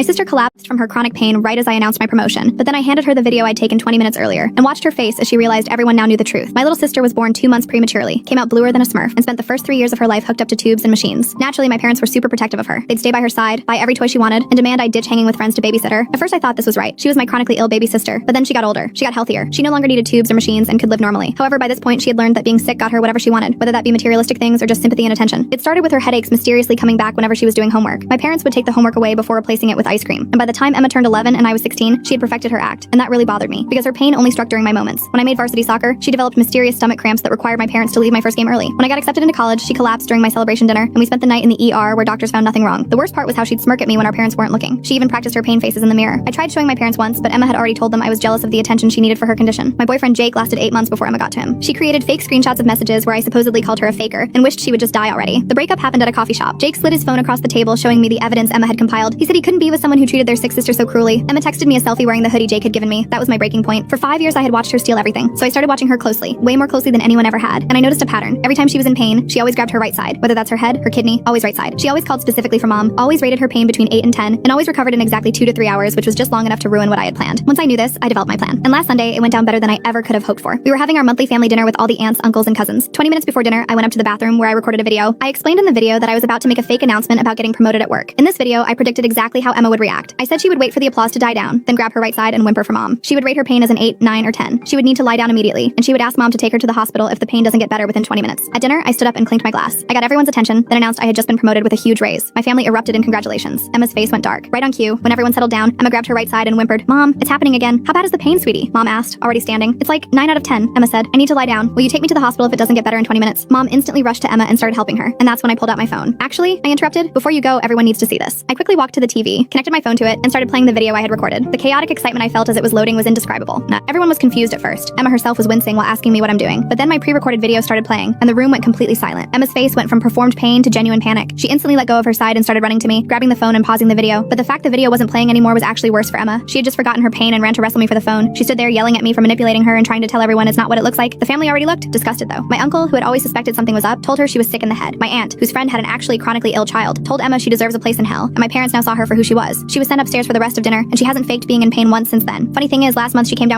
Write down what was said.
sister collapsed from her chronic pain right as I announced my promotion, but then I handed her the video I'd taken 20 minutes earlier and watched her face as she realized everyone now knew the truth. My little sister was born 2 months prematurely, came out bluer than a Smurf, and spent the first 3 years of her life hooked up to tubes and machines. Naturally, my parents were super protective of her. They'd stay by her side, buy every toy she wanted, and demand I ditch hanging with friends to babysit her. At first I thought this was right. She was my chronically ill baby sister, but then she got older. She got healthier. She no longer needed tubes or machines and could live normally. However, by this point she had learned that being sick got her whatever she wanted, whether that be materialistic things or just sympathy and attention. It started with her headaches mysteriously coming back whenever she was doing homework. My parents would take the homework away before replacing it with ice cream. And by the time Emma turned 11 and I was 16, she had perfected her act, and that really bothered me because her pain only struck during my moments. When I made varsity soccer, she developed mysterious stomach cramps that required my parents to leave my first game early. When I got accepted into college, she collapsed during my celebration dinner, and we spent the night in the ER where doctors found nothing wrong. The worst part was how she'd smirk at me when our parents weren't looking. She even practiced her pain faces in the mirror. I tried showing my parents once, but Emma had already told them I was jealous of the attention she needed for her condition. My boyfriend Jake lasted 8 months before Emma got to him. She created fake screenshots of messages where I supposedly called her a faker and wished she would just die already. The breakup happened at a coffee shop. Jake slid his phone across the table, showing me the evidence Emma had compiled. He said he couldn't be with someone who treated their sick sister so cruelly. Emma texted me a selfie wearing the hoodie Jake had given me. That was my breaking point. For 5 years I had watched her steal everything, so I started watching her closely, way more closely than anyone ever had, and I noticed a pattern. Every time she was in pain, she always grabbed her right side, whether that's her head, her kidney, always right side. She always called specifically for mom, always rated her pain between 8 and 10, and always recovered in exactly 2 to 3 hours, which was just long enough to ruin what I had planned. Once I knew this, I developed my plan. And last Sunday, it went down better than I ever could have hoped for. We were having our monthly family dinner with all the aunts, uncles, and cousins. 20 minutes before dinner, I went up to the bathroom where I recorded a video. I explained in the video that I was about to make a fake announcement about getting promoted at work. In this video, I predicted exactly how Emma would react. I said she would wait for the applause to die down, then grab her right side and whimper for mom. She would rate her pain as an 8, 9, or 10. She would need to lie down immediately, and she would ask mom to take her to the hospital if the pain doesn't get better within 20 minutes. At dinner, I stood up and clinked my glass. I got everyone's attention, then announced I had just been promoted with a huge raise. My family erupted in congratulations. Emma's face went dark. Right on cue, when everyone settled down, Emma grabbed her right side and whimpered, "Mom, it's happening again. How bad is the pain, sweetie?" Mom asked, already standing. "It's like 9 out of 10, Emma said. "I need to lie down. Will you take me to the hospital if it doesn't get better in 20 minutes? Mom instantly rushed to Emma and started helping her, and that's when I pulled out my phone. "Actually," I interrupted, "before you go, everyone needs to see this." I quickly walked to the TV, connected my phone to it, and started playing the video I had recorded. The chaotic excitement I felt as it was loading was indescribable. Everyone was confused at first. Emma herself was wincing while asking me what I'm doing, but then my pre-recorded video started playing, and the room went completely silent. Emma's face went from performed pain to genuine panic. She instantly let go of her side and started running to me, grabbing the phone and pausing the video, but the fact the video wasn't playing anymore was actually worse for Emma. She had just forgotten her pain and ran to wrestle me for the phone. She stood there yelling at me for manipulating her and trying to tell everyone it's not what it looks like. The family already looked disgusted though. My uncle, who had always suspected something was up, told her she was sick in the head. My aunt, whose friend had an actually chronically ill child, told Emma she deserves a place in hell, and my parents now saw her for who she was. She was sent upstairs for the rest of dinner, and she hasn't faked being in pain once since then. Funny thing is, last month she came down with